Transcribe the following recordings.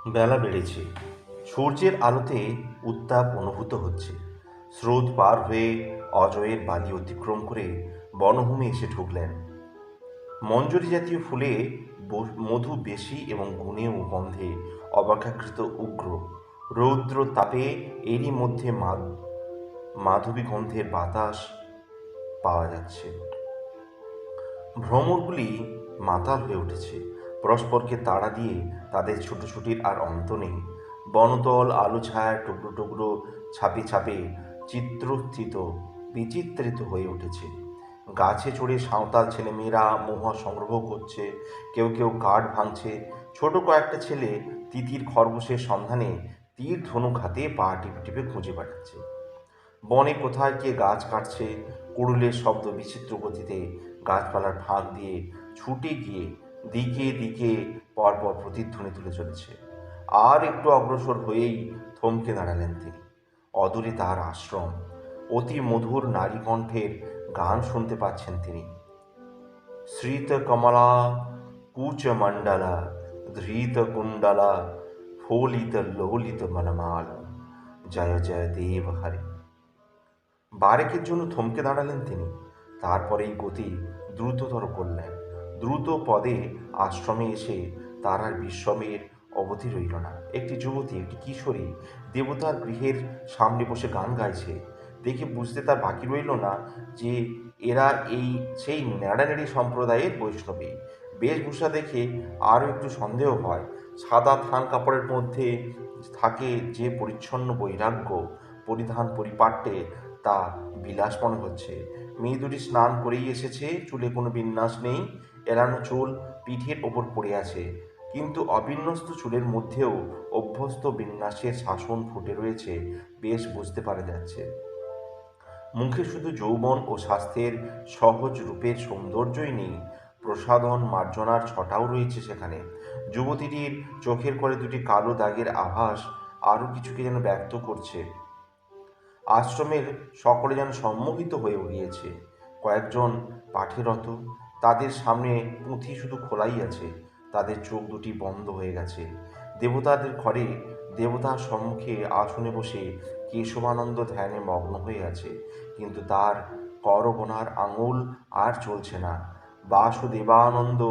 বেলা বেড়েছে। সূর্যের আলোতে উত্তাপ অনুভূত হচ্ছে। স্রোত পার হয়ে অজয়ের বালি অতিক্রম করে বনভূমি এসে ঢুকলেন। মঞ্জরি জাতীয় ফুলে মধু বেশি এবং গুণে ও গন্ধে অপেক্ষাকৃত উগ্র। রৌদ্র তাপে এরই মধ্যে মাধবী গন্ধের বাতাস পাওয়া যাচ্ছে। ভ্রমরগুলি মাতাল হয়ে উঠেছে। পরস্পরকে তাড়া দিয়ে তাদের ছুটোছুটির আর অন্ত নেই। বনতল আলো ছায়ার টুকরো টুকরো ছাপে ছাপে চিত্রস্থিত বিচিত্রিত হয়ে উঠেছে। গাছে চড়ে সাঁওতাল ছেলেমেয়েরা মহুয়া সংগ্রহ করছে, কেউ কেউ কাঠ ভাঙছে। ছোট কয়েকটা ছেলে তিতির খরগোশের সন্ধানে তীর ধনুক হাতে পা টিপে টিপে খুঁজে বেড়াচ্ছে। বনে কোথায় কে গাছ কাটছে, কুড়ুলের শব্দ বিচিত্র গতিতে গাছপালার ফাঁক দিয়ে ছুটে গিয়ে দিকে দিকে পরপর প্রতিধ্বনি তুলে চলেছে। আর একটু অগ্রসর হয়েই থমকে দাঁড়ালেন তিনি। অদূরে তার আশ্রম। অতি মধুর নারী কণ্ঠের গান শুনতে পাচ্ছেন তিনি। শ্রীত কমলা কুচমণ্ডলা ধৃত কুণ্ডলা ফলিত লোলিত মনমাল, জয় জয় দেব হরে। বারেকের জন্য থমকে দাঁড়ালেন তিনি। তারপরেই গতি দ্রুততর করলেন। দ্রুত পদে আশ্রমে এসে তার আর বিস্ময়ের অবধি রইল না। একটি যুবতী, একটি কিশোরী দেবতার গৃহের সামনে বসে গান গাইছে। দেখে বুঝতে তার বাকি রইল না যে এরা সেই নেড়ানেড়ি সম্প্রদায়ের বৈষ্ণবী। বেশভূষা দেখে আরও একটু সন্দেহ হয়। সাদা থান কাপড়ের মধ্যে থাকে যে পরিচ্ছন্ন বৈরাগ্য পরিধান পরিপাট্যে, তা বিলাস মনে হচ্ছে। মেয়ে দুটি স্নান করেই এসেছে, চুলে কোনো বিন্যাস নেই, এড়ানো চুল পিঠের ওপর পড়ে আছে, কিন্তু অবিন্যস্ত চুলের মধ্যেও অভ্যস্ত বিন্যাসের শাসন ফুটে রয়েছে, বেশ বুঝতে পারা যাচ্ছে। মুখে শুধু যৌবন ও স্বাস্থ্যের সহজ রূপের সৌন্দর্যই নেই, প্রসাধন মার্জনার ছটাও রয়েছে সেখানে। যুবতীটির চোখের করে দুটি কালো দাগের আভাস আরও কিছুকে যেন ব্যক্ত করছে। আশ্রমের সকলে যেন সম্মোহিত হয়ে উঠিয়েছে। কয়েকজন পাঠেরত, তাদের সামনে পুঁথি শুধু খোলাই আছে, তাদের চোখ দুটি বন্ধ হয়ে গেছে। দেবতাদের ঘরে দেবতার সম্মুখে আসনে বসে কেশবানন্দ ধ্যানে মগ্ন হয়ে আছে, কিন্তু তার করগোনার আঙুল আর চলছে না। বাসুদেবানন্দ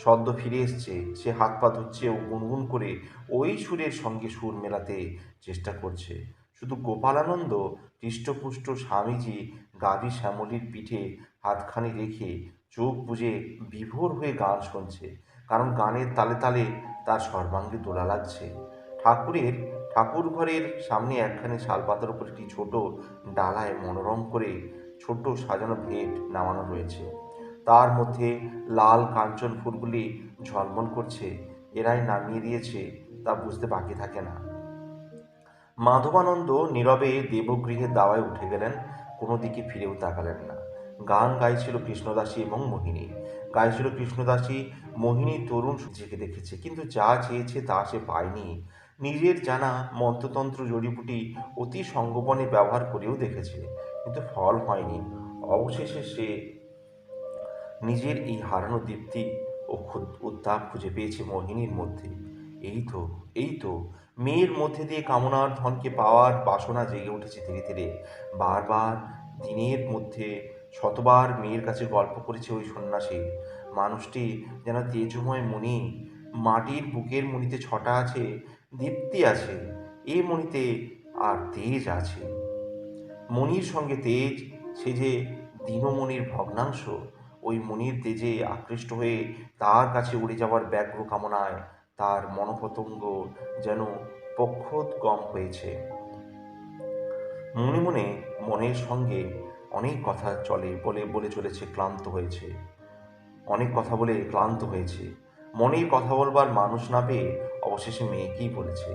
সদ্য ফিরে এসছে, সে হাত পা ধুচ্ছে ও গুনগুন করে ওই সুরের সঙ্গে সুর মেলাতে চেষ্টা করছে। শুধু গোপালানন্দ হৃষ্টপুষ্ট স্বামীজি গাভী শ্যামলীর পিঠে হাতখানি রেখে চোখ বুজে বিভোর হয়ে গান শুনছে, কারণ গানের তালে তালে তার সর্বাঙ্গে দোলা লাগছে। ঠাকুর ঘরের সামনে একখানি শালপাতার উপর একটি ছোট ডালায় মনোরম করে ছোট সাজানো ভেট নামানো রয়েছে। তার মধ্যে লাল কাঞ্চন ফুলগুলি ঝলমল করছে। এরাই নামিয়ে দিয়েছে তা বুঝতে বাকি থাকে না। মাধবানন্দ নীরবে দেবগৃহের দাওয়ায় উঠে গেলেন, কোনো দিকে ফিরেও তাকালেন না। গান গাইছিল কৃষ্ণদাসী এবং মোহিনী। গাইছিল কৃষ্ণদাসী। মোহিনী তরুণ সূর্যকে দেখেছে, কিন্তু যা চেয়েছে তা সে পায়নি। নিজের জানা মন্ত্রতন্ত্র জড়িবুটি অতি সঙ্গোপনে ব্যবহার করেও দেখেছে, কিন্তু ফল হয়নি। অবশেষে সে নিজের এই হারানো দীপ্তি ও উত্তাপ খুঁজে পেয়েছে মোহিনীর মধ্যে। এই তো, এই তো, মেয়ের মধ্যে দিয়ে কামনার ধনকে পাওয়ার বাসনা জেগে উঠেছে ধীরে ধীরে। বারবার দিনের মধ্যে শতবার মেয়ের কাছে গল্প করেছে ওই সন্ন্যাসী। মানুষটি যেন তেজময় মণি। মাটির বুকের মণিতে ছটা আছে, দীপ্তি আছে, এ মণিতে আর তেজ আছে। মণির সঙ্গে তেজ, সে যে দীনমণির ভগ্নাংশ। ওই মণির তেজে আকৃষ্ট হয়ে তার কাছে উড়ে যাওয়ার ব্যগ্র কামনায় তার মনপতঙ্গ যেন পক্ষোদ্গম হয়েছে। মনে মনে মনের সঙ্গে অনেক কথা বলে চলেছে, ক্লান্ত হয়েছে। অনেক কথা বলে ক্লান্ত হয়েছে। মনের কথা বলবার মানুষ না পেয়ে অবশেষে মেয়েকেই বলেছে,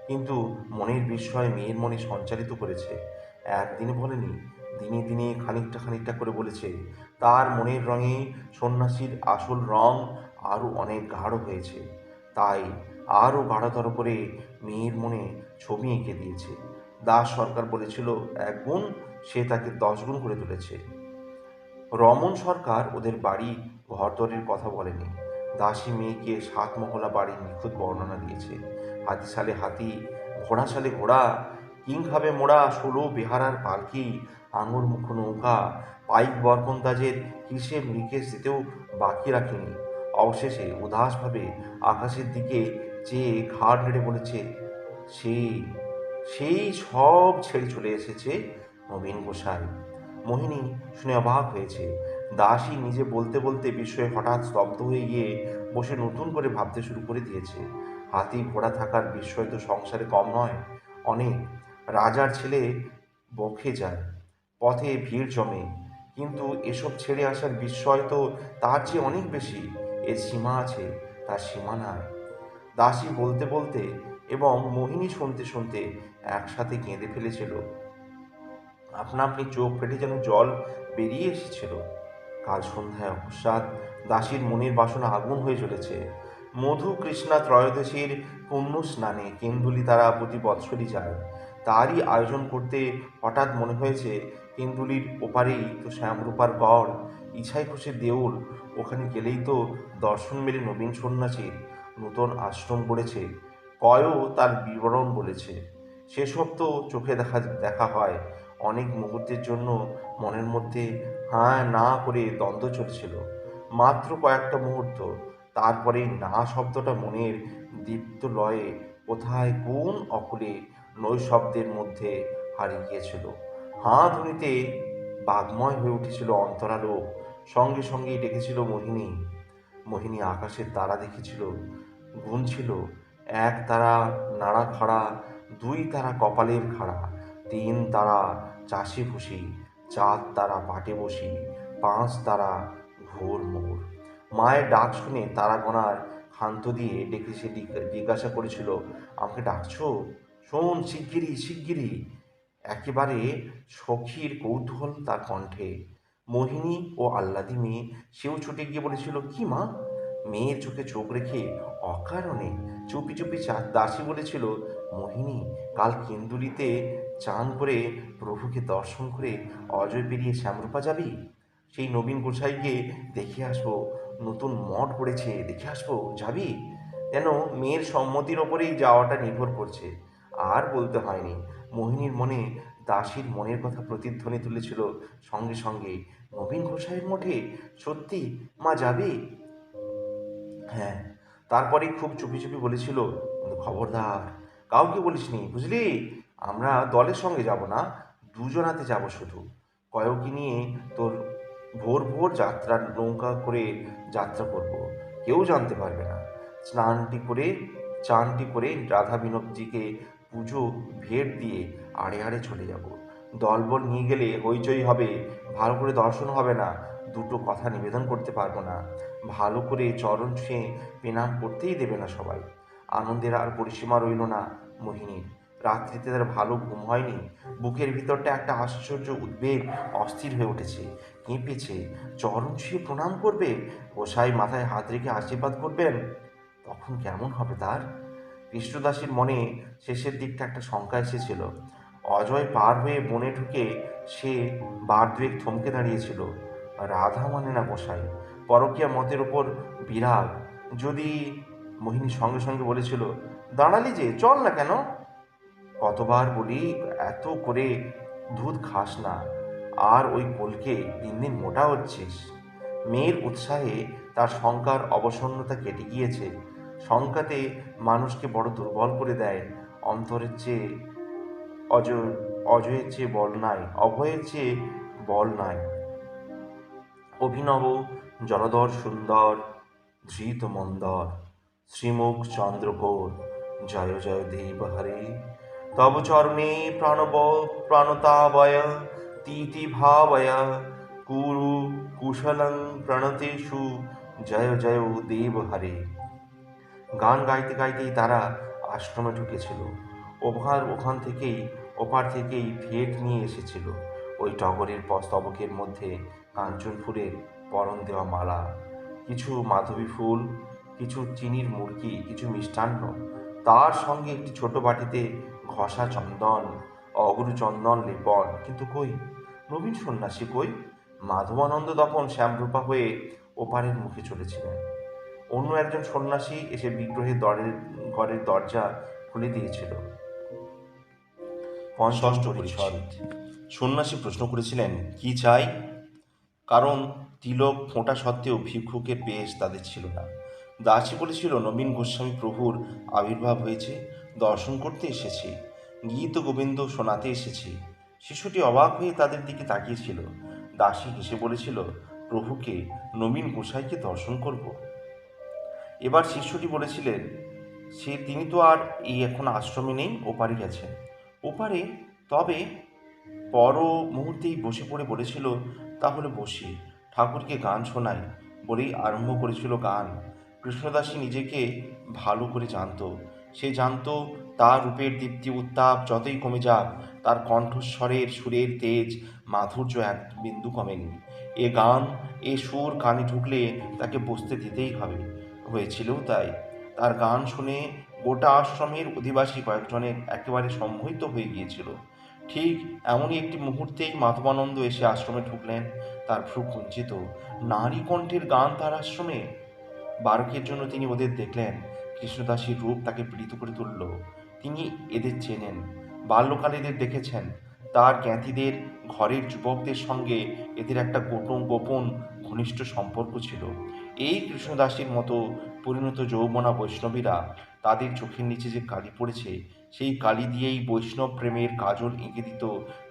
কিন্তু মনের বিস্ময় মেয়ের মনে সঞ্চারিত করেছে। একদিনে বলেনি, দিনে দিনে খানিকটা খানিকটা করে বলেছে। তার মনের রঙে সন্ন্যাসীর আসল রং আরও অনেক গাঢ় হয়েছে, তাই আরও গাঢ়তর করে মেয়ের মনে ছবি এঁকে দিয়েছে। দাস সরকার বলেছিল 1 গুণ, সে তাকে 10 গুণ করে তুলেছে। রমন সরকার ওদের বাড়ি ঘরদরের কথা বলেনি, দাসী মেয়েকে 7 মহলা বাড়ির নিখুঁত বর্ণনা দিয়েছে। হাতিশালে হাতি, ঘোড়াশালে ঘোড়া, কিংভাবে মোড়া 16 বেহারার পালকি, আঙুর মুখো নৌকা, পাইক বরকন্দাজের হিসেব নিকেশ দিতেও বাকি রাখেনি। অবশেষে উদাসভাবে আকাশের দিকে চেয়ে ঘাড় নেড়ে বলেছে, সেই সেই সব ছেড়ে চলে এসেছে নবীন গোসাই। মোহিনী শুনে অবাক হয়েছে। দাসী নিজে বলতে বলতে বিস্ময়ে হঠাৎ স্তব্ধ হয়ে গিয়ে বসে নতুন করে ভাবতে শুরু করে দিয়েছে। হাতি ঘোড়া থাকার বিস্ময় তো সংসারে কম নয়, অনেক। রাজার ছেলে বকে যায়, পথে ভিড় জমে, কিন্তু এসব ছেড়ে আসার বিস্ময় তো তার চেয়ে অনেক বেশি। এর সীমা আছে, তার সীমানায়। দাসী বলতে বলতে এবং মোহিনী শুনতে শুনতে একসাথে কেঁদে ফেলেছিল। আপনা আপনি চোখ ফেটে যেন জল বেরিয়ে এসেছিল। কাল সন্ধ্যায় অকস্মাৎ দাসীর মনের বাসনা আগুন হয়ে চলেছে। মধু কৃষ্ণা ত্রয়োদশীর পুণ্য স্নানে কেন্দুলি তারা প্রতি বৎসরই যায়। তারই আয়োজন করতে হঠাৎ মনে হয়েছে, কেন্দুলির ওপারেই তো শ্যামরূপার গড়, ইছাই ঘোষের দেউল। ওখানে গেলেই তো দর্শন মেলে নবীন সন্ন্যাসীর। নূতন আশ্রম গড়েছে, কয়ও তার বিবরণ বলেছে। সেসব তো চোখে দেখা দেখা হয়। অনেক মুহূর্তের জন্য মনের মধ্যে হ্যাঁ না করে দ্বন্দ্ব চলছিল, মাত্র কয়েকটা মুহূর্ত। তারপরেই না শব্দটা মনের দীপ্ত লয়ে কোথায় কোন অকুলে নৈশব্দের মধ্যে হারিয়ে গিয়েছিল। হাঁ ধ্বনিতে বাগময় হয়ে উঠেছিল অন্তরালোক। সঙ্গে সঙ্গেই ডেকেছিল মোহিনী। মোহিনী আকাশের তারা দেখেছিল, গুনছিল। 1 তারা নাড়া খাড়া, 2 তারা কপালের খাড়া, 3 তারা চাষে ভুষি, 4 তারা পাটে বসি, 5 তারা ঘোর মোর। মায়ের ডাক শুনে তারা গণার ক্ষান্ত দিয়ে ডেকে সে জিজ্ঞাসা করেছিল, আমাকে ডাকছো? শোন, শিগগিরি শিগগিরি। একেবারে সখীর কৌতূহল তার কণ্ঠে। মোহিনী ও আহ্লাদী মেয়ে সেও ছুটে গিয়ে বলেছিল, কি মা? মেয়ের চোখে চোখ রেখে অকারণে চুপি চুপি দাসী বলেছিল, মোহিনী, কাল কেন্দুলিতে চান করে প্রভুকে দর্শন করে অজয় পেরিয়ে শ্যামরূপা যাবি? সেই নবীন গোসাইকে দেখে আসবো, নতুন মঠ গড়েছে, দেখে আসবো, যাবি? যেন মেয়ের সম্মতির ওপরেই যাওয়াটা নির্ভর করছে। আর বলতে হয়নি, মোহিনীর মনে দাসীর মনের কথা প্রতিধ্বনি তুলেছিল সঙ্গে সঙ্গে। নবীন গোসাইয়ের মঠে? সত্যি মা, যাবে? হ্যাঁ। তারপরেই খুব চুপি চুপি বলেছিল, কিন্তু খবরদার কাউকে বলিসনি, বুঝলি? আমরা দলের সঙ্গে যাব না, দুজনাতে যাব শুধু। কয়কে নিয়ে তোর ভোর ভোর যাত্রার নৌকা করে যাত্রা করব, কেউ জানতে পারবে না। চানটি করে রাধা বিনোদজিকে পুজো ভেট দিয়ে আড়ে আড়ে চলে যাব। দলবল নিয়ে গেলে হইচই হবে, ভালো করে দর্শন হবে না, দুটো কথা নিবেদন করতে পারবো না, ভালো করে চরণ ছুঁয়ে প্রণাম করতেই দেবে না সবাই। আনন্দের আর পরিসীমা রইল না মোহিনীর। রাত্রিতে তার ভালো ঘুম হয়নি। বুকের ভিতরটা একটা আশ্চর্য উদ্বেগ অস্থির হয়ে উঠেছে, কেঁপেছে। চরণ ছুঁয়ে প্রণাম করবে, গোসাই মাথায় হাত রেখে আশীর্বাদ করবেন, তখন কেমন হবে তার? কৃষ্ণদাসীর মনে শেষের দিকটা একটা শঙ্কা এসেছিল। অজয় পার হয়ে বনে ঢুকে সে বার দুয়েক থমকে দাঁড়িয়েছিল। রাধা মানে না গোসাই, পরকীয়া মতের ওপর বিরাগ। যদি মোহিনী সঙ্গে সঙ্গে বলেছিল, দাঁড়ালি যে, চল না কেন? কতবার বলি, এত করে দুধ খাস না, আর ওই কোলকে দিন দিন মোটা হচ্ছিস। মেয়ের উৎসাহে তার শঙ্কার অবসন্নতা কেটে গিয়েছে। শঙ্কাতে মানুষকে বড় দুর্বল করে দেয়। অন্তরের চেয়ে অজয় অজয়ের চেয়ে বল নাই, অভয়ের চেয়ে বল নাই। অভিনব জলধর সুন্দর ধৃত মন্দর, শ্রীমুখ চন্দ্রকোর, জয় জয় দেব হরে। তব চরণে প্রাণতাবয় তিতি ভাবয়, কুরু কুশলং প্রণতেষু, জয় জয় দেব হরে। গান গাইতে গাইতেই তারা আশ্রমে ঢুকেছিল। ওপার থেকেই ভেট নিয়ে এসেছিল ওই টগরের স্তবকের মধ্যে কাঞ্চন ফুলের বরণ দেওয়া মালা, কিছু মাধবী ফুল, কিছু চিনির মুরকি, কিছু মিষ্টান্ন, তার সঙ্গে একটি ছোট বাটিতে ঘষা চন্দন, অগ্রুচন্দন লেপন। কিন্তু কই নবীন সন্ন্যাসী, কই? মাধবানন্দ তখন শ্যামরূপা হয়ে ওপারের মুখে চলেছিলেন। অন্য একজন সন্ন্যাসী এসে বিগ্রহের ঘরের দরজা খুলে দিয়েছিল। ষষ্ঠ পরিচ্ছদ। সন্ন্যাসী প্রশ্ন করেছিলেন, কি চাই? কারণ তিলক ফোঁটা সত্ত্বেও ভিক্ষুকের বেশ তাদের ছিল না। দাসী বলেছিল, নবীন গোস্বামী প্রভুর আবির্ভাব হয়েছে, দর্শন করতে এসেছি, গীত গোবিন্দ শোনাতে এসেছি। শিশুটি অবাক হয়ে তাদের দিকে তাকিয়েছিল। দাসী হেসে বলেছিল, প্রভুকে, নবীন গোসাইকে দর্শন করব। এবার শিষ্যটি বলেছিলেন, তিনি তো আর এই এখন আশ্রমে নেই, ওপারে গেছেন। ওপারে? তবে পর মুহূর্তেই বসে পড়ে বলেছিল, তাহলে বসি, ঠাকুরকে গান শোনাই, বলেই আরম্ভ করেছিল গান। কৃষ্ণদাসী নিজেকে ভালো করে জানত। সে জানত তার রূপের দীপ্তি উত্তাপ যতই কমে যাক, তার কণ্ঠস্বরের সুরের তেজ মাধুর্য এক বিন্দু কমেনি। এ গান, এ সুর কানে ঢুকলে তাকে বসতে দিতেই হবে। হয়েছিলও তাই। তার গান শুনে গোটা আশ্রমের অধিবাসী কয়েকজনের একেবারে সম্মোহিত হয়ে গিয়েছিল। ঠিক এমনই একটি মুহূর্তেই মাধবানন্দ এসে আশ্রমে ঢুকলেন। তার ভ্রু কুঞ্চিত। নারী কণ্ঠের গান তার আশ্রমে! বারকের জন্য তিনি ওদের দেখলেন। কৃষ্ণদাসীর রূপ তাকে পীড়িত করে তুলল। তিনি এদের চেনেন, বাল্যকালে এদের দেখেছেন। তার জ্ঞাতিদের ঘরের যুবকদের সঙ্গে এদের একটা গোপন ঘনিষ্ঠ সম্পর্ক ছিল। এই কৃষ্ণদাসীর মতো পরিণত যৌবনা বৈষ্ণবীরা, তাদের চোখের নিচে যে কালি পড়েছে, সেই কালি দিয়েই বৈষ্ণব প্রেমের কাজল এঁকে দিত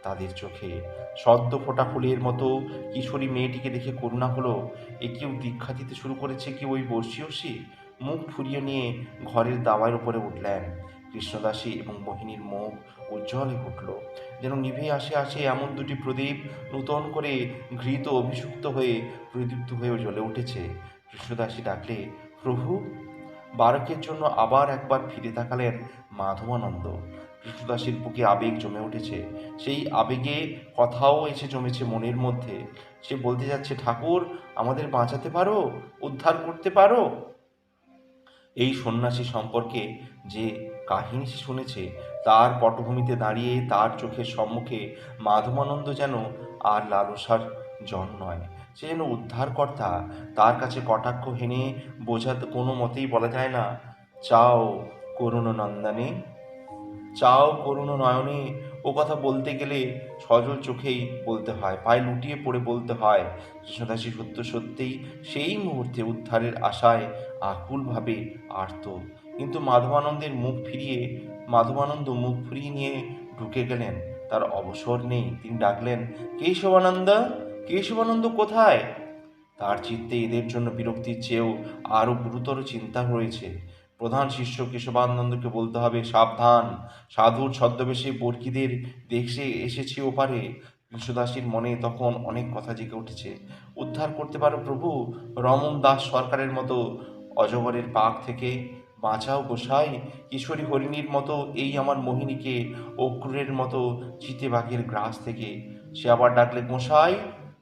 তাদের চোখে। সদ্য ফোটা ফুলের মতো কিশোরী মেয়েটিকে দেখে করুণা হলো। এ কেউ দীক্ষা দিতে শুরু করেছে কি ওই বর্ষীয়সী? মুখ ফুরিয়ে নিয়ে ঘরের দাওয়ার উপরে উঠলেন। কৃষ্ণদাসী এবং মোহিনীর মুখ উজ্জ্বল হয়ে উঠল, যেন নিভে আসে এমন দুটি প্রদীপ নূতন করে ঘৃত অভিষিক্ত হয়ে প্রদীপ্ত হয়েও জ্বলে উঠেছে। কৃষ্ণদাসী ডাকলে, প্রভু! বারকের জন্য আবার একবার ফিরে তাকালেন মাধবানন্দ। কৃষ্ণদাসীর বুকে আবেগ জমে উঠেছে। সেই আবেগে কথাও এসে জমেছে মনের মধ্যে। সে বলতে যাচ্ছে, ঠাকুর, আমাদের বাঁচাতে পারো, উদ্ধার করতে পারো? এই সন্ন্যাসী সম্পর্কে যে কাহিনী সে শুনেছে, তার পটভূমিতে দাঁড়িয়ে তার চোখের সম্মুখে মাধবানন্দ যেন আর লালসার জন নয়, সে যেন উদ্ধারকর্তা। তার কাছে কটাক্ষ হেনে বোঝাতে কোনো মতেই বলা যায় না, চাও করুণ নন্দনে, চাও করুণ নয়নে। ও কথা বলতে গেলে সজল চোখেই বলতে হয়, পায়ে লুটিয়ে পড়ে বলতে হয়। কৃষ্ণদাসী সত্যিই সেই মুহূর্তে উদ্ধারের আশায় আকুলভাবে আর্ত। কিন্তু মাধবানন্দ মুখ ফিরিয়ে নিয়ে ঢুকে গেলেন। তার অবসর নেই। তিনি ডাকলেন, কেশবানন্দ, কেশবানন্দ কোথায়? তার চিত্তে এদের জন্য বিরক্তির চেয়েও আরও গুরুতর চিন্তা রয়েছে। প্রধান শিষ্য কেশবানন্দকে বলতে হবে, সাবধান, সাধুর ছদ্মবেশে বর্গীদের দেশে এসেছি ওপারে। কৃষ্ণদাসীর মনে তখন অনেক কথা জেগে উঠেছে। উদ্ধার করতে পারো প্রভু, রমন দাস সরকারের মতো অজগরের পাক থেকে বাঁচাও গোসাই, কিশোরী হরিণীর মতো এই আমার মোহিনীকে অক্রুরের মতো চিতে বাঘের গ্রাস থেকে। সে আবার ডাকলে, গোসাই,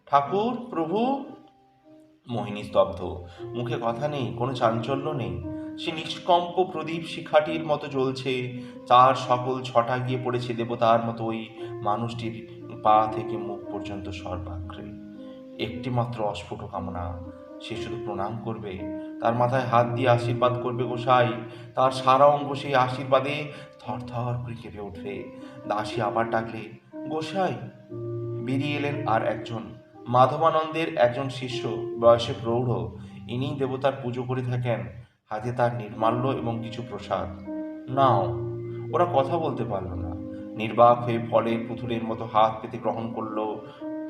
ঠাকুর, প্রভু। মোহিনী স্তব্ধ, মুখে কথা নেই, কোনো চাঞ্চল্য নেই। সে নিষ্কম্প প্রদীপ শিখাটির মতো জ্বলছে। তার সকল ছটা গিয়ে পড়েছে দেবতার মতো ওই মানুষটির পা থেকে মুখ পর্যন্ত সর্বাগ্রে। একটিমাত্র অস্ফুট কামনা, সে শুধু প্রণাম করবে, তার মাথায় হাত দিয়ে আশীর্বাদ করবে গোসাই। তার সারা অঙ্গ সেই আশীর্বাদে থরথর করে কেঁপে উঠবে। দাসী আবার ডাকলে, গোসাই। বেরিয়ে এলেন আর একজন, মাধবানন্দের একজন শিষ্য, বয়সে প্রৌঢ়। ইনি দেবতার পুজো করে থাকেন। হাতে তার নির্মাল্য এবং কিছু প্রসাদ। নাও। ওরা কথা বলতে পারল না। নির্বাক হয়ে ফলের পুতুলের মতো হাত পেতে গ্রহণ করল।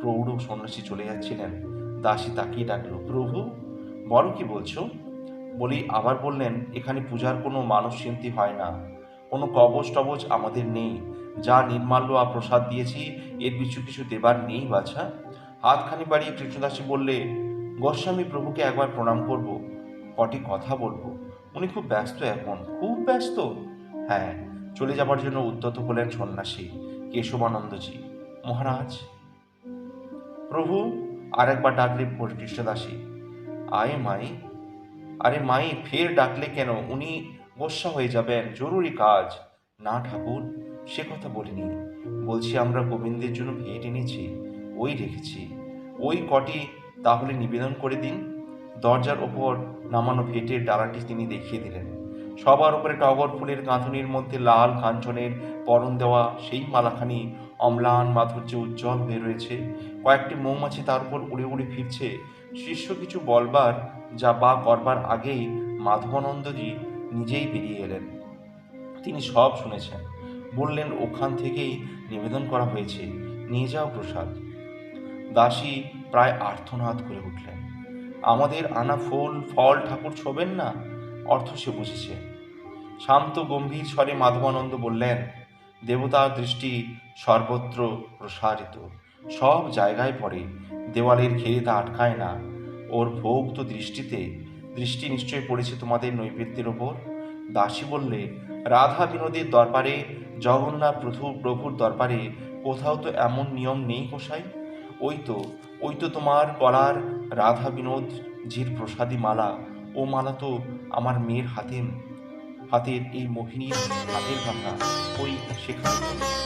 প্রৌঢ় সন্ন্যাসী চলে যাচ্ছিলেন। দাসী তাকিয়ে ডাকল, প্রভু, বলো কি বলছো? বলেই আবার বললেন, এখানে পূজার কোনো মানস সিদ্ধি হয় না, কোনো কবচ টবচ আমাদের নেই। যা নির্মাল্য আর প্রসাদ দিয়েছি, এর কিছু দেবার নেই বাছা। হাতখানি বাড়িয়ে কৃষ্ণদাসী বললে, গোস্বামী প্রভুকে একবার প্রণাম করব, কটি কথা বলবো। উনি খুব ব্যস্ত এখন, খুব ব্যস্ত। হ্যাঁ। চলে যাবার জন্য উদ্যত হলেন সন্ন্যাসী। কেশবানন্দজি, মহারাজ। প্রভু আর একবার ডাকলে কৃষ্ণদাসী, আয় মাই। আরে মাই, ফের ডাকলে কেন? উনি গোস্বা হয়ে যাবেন, জরুরি কাজ। না ঠাকুর, সে কথা বলিনি। বলছি আমরা গোবিন্দের জন্য ভেট এনেছি, ওই রেখেছি, ওই কটি তাহলে নিবেদন করে দিন। দরজার ওপর নামানো ভেটের ডালাটি তিনি দেখিয়ে দিলেন। সবার উপরে টগর ফুলের গাঁথনির মধ্যে লাল কাঞ্চনের পরন দেওয়া সেই মালাখানি অম্লান মাধুর্যে উজ্জ্বল হয়ে রয়েছে। কয়েকটি মৌমাছি তার উপর উড়ে উড়ে ফিরছে। শিষ্য কিছু বলবার বা করবার আগেই মাধবানন্দজি নিজেই বেরিয়ে এলেন। তিনি সব শুনেছেন। বললেন, ওখান থেকেই নিবেদন করা হয়েছে, নিয়ে যাও প্রসাদ। দাসী প্রায় আর্তনাদ করে উঠলেন। আমাদের আনা ফুল ফল ঠাকুর ছোবেন না? অর্থ সে বুঝেছে। শান্ত গম্ভীর স্বরে মাধবানন্দ বললেন, দেবতার দৃষ্টি সর্বত্র প্রসারিত, সব জায়গায় পড়ে, দেওয়ালের ঘেরে তা আটকায় না। ওর ভোগ তো দৃষ্টি নিশ্চয় পড়েছে তোমাদের নৈবেদ্যের ওপর। দাসী বললে, রাধা বিনোদের দরবারে, জগন্নাথ প্রভুর দরবারে কোথাও তো এমন নিয়ম নেই গোসাই। ওই তো তোমার গলার রাধা বিনোদ জির প্রসাদী মালা। ও মালা তো আমার মেয়ের হাতের এই মোহিনীর হাতের কথা, ওই সেখানে।